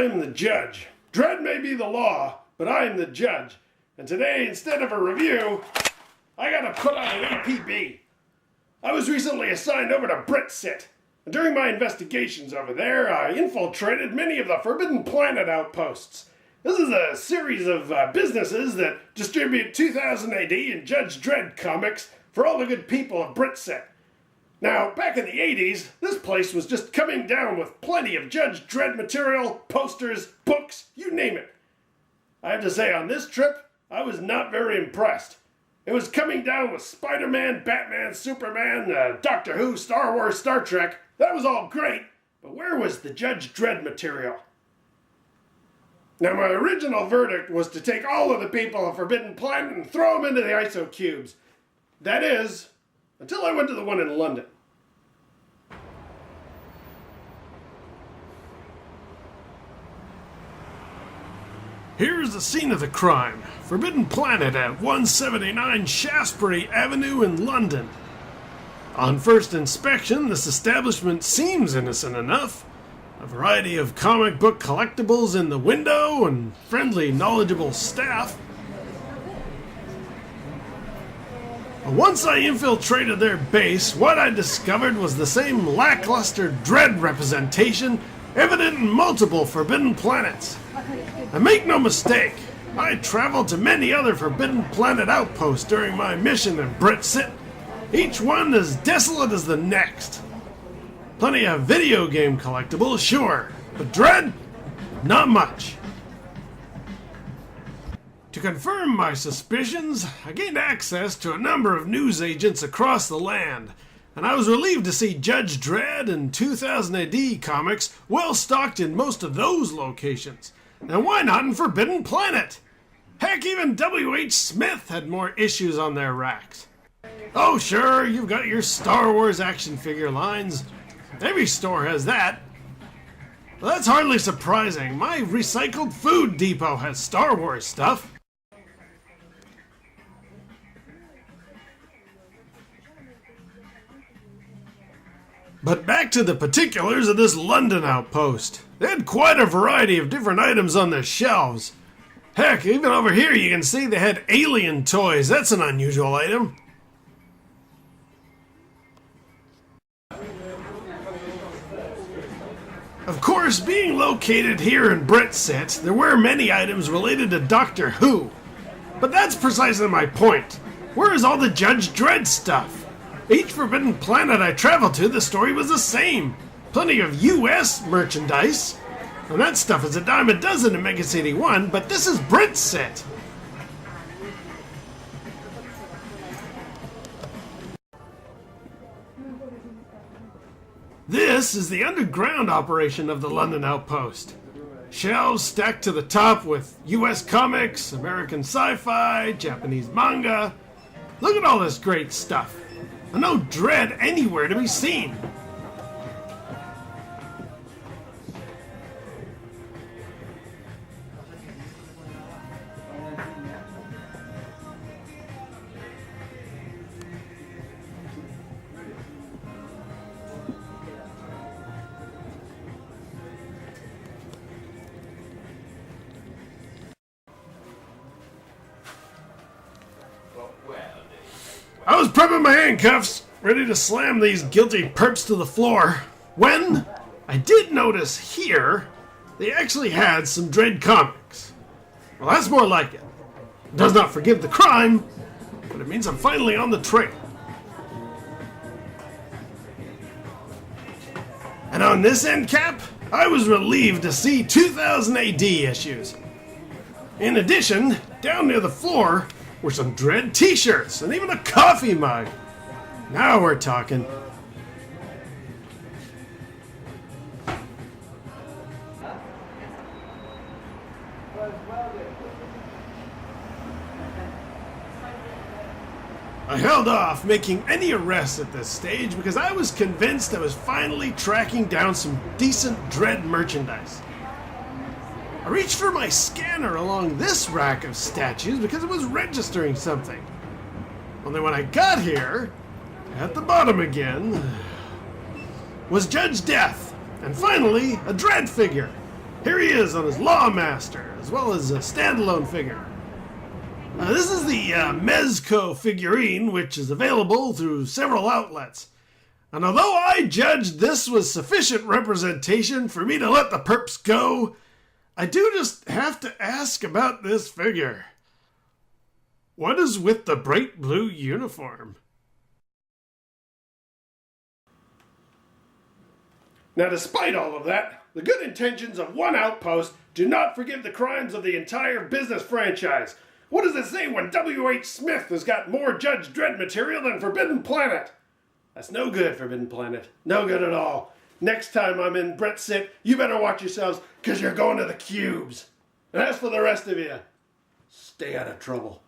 I'm the judge. Dredd may be the law, but I'm the judge. And today, instead of a review, I gotta put on an APB. I was recently assigned over to BritCit. And during my investigations over there, I infiltrated many of the Forbidden Planet outposts. This is a series of businesses that distribute 2000 AD and Judge Dredd comics for all the good people of BritCit. Now, back in the 80s, this place was just coming down with plenty of Judge Dredd material, posters, books, you name it. I have to say, on this trip, I was not very impressed. It was coming down with Spider-Man, Batman, Superman, Doctor Who, Star Wars, Star Trek. That was all great, but where was the Judge Dredd material? Now, my original verdict was to take all of the people of Forbidden Planet and throw them into the ISO cubes. That is, until I went to the one in London. Here's the scene of the crime. Forbidden Planet at 179 Shaftesbury Avenue in London. On first inspection, this establishment seems innocent enough. A variety of comic book collectibles in the window and friendly, knowledgeable staff. Once I infiltrated their base, what I discovered was the same lackluster Dredd representation evident in multiple Forbidden Planets. And make no mistake, I traveled to many other Forbidden Planet outposts during my mission in BritCit, each one as desolate as the next. Plenty of video game collectibles, sure, but Dredd? Not much. To confirm my suspicions, I gained access to a number of news agents across the land, and I was relieved to see Judge Dredd and 2000 AD comics well stocked in most of those locations. And why not in Forbidden Planet? Heck, even W.H. Smith had more issues on their racks. Oh sure, you've got your Star Wars action figure lines. Every store has that. Well, that's hardly surprising. My recycled food depot has Star Wars stuff. But back to the particulars of this London outpost. They had quite a variety of different items on their shelves. Heck, even over here you can see they had alien toys. That's an unusual item. Of course, being located here in BritCit, there were many items related to Doctor Who. But that's precisely my point. Where is all the Judge Dredd stuff? Each Forbidden Planet I traveled to, the story was the same. Plenty of US merchandise. And that stuff is a dime a dozen in Mega City 1, but this is BritCit. This is the underground operation of the London outpost. Shelves stacked to the top with US comics, American sci-fi, Japanese manga. Look at all this great stuff. And no Dredd anywhere to be seen. I was prepping my handcuffs, ready to slam these guilty perps to the floor, when I did notice here they actually had some Dredd comics. Well, that's more like it. It does not forgive the crime, but it means I'm finally on the trail. And on this end cap, I was relieved to see 2000 AD issues. In addition, down near the floor were some Dredd t-shirts and even a coffee mug. Now we're talking. I held off making any arrests at this stage because I was convinced I was finally tracking down some decent Dredd merchandise. I reached for my scanner along this rack of statues because it was registering something. Only when I got here, at the bottom again, was Judge Death, and finally, a Dredd figure. Here he is on his Lawmaster, as well as a standalone figure. This is the Mezco figurine, which is available through several outlets. And although I judged this was sufficient representation for me to let the perps go, I do just have to ask about this figure. What is with the bright blue uniform? Now, despite all of that, the good intentions of one outpost do not forgive the crimes of the entire business franchise. What does it say when W.H. Smith has got more Judge Dredd material than Forbidden Planet? That's no good, Forbidden Planet. No good at all. Next time I'm in BritCit, you better watch yourselves, because you're going to the cubes. And as for the rest of you, stay out of trouble.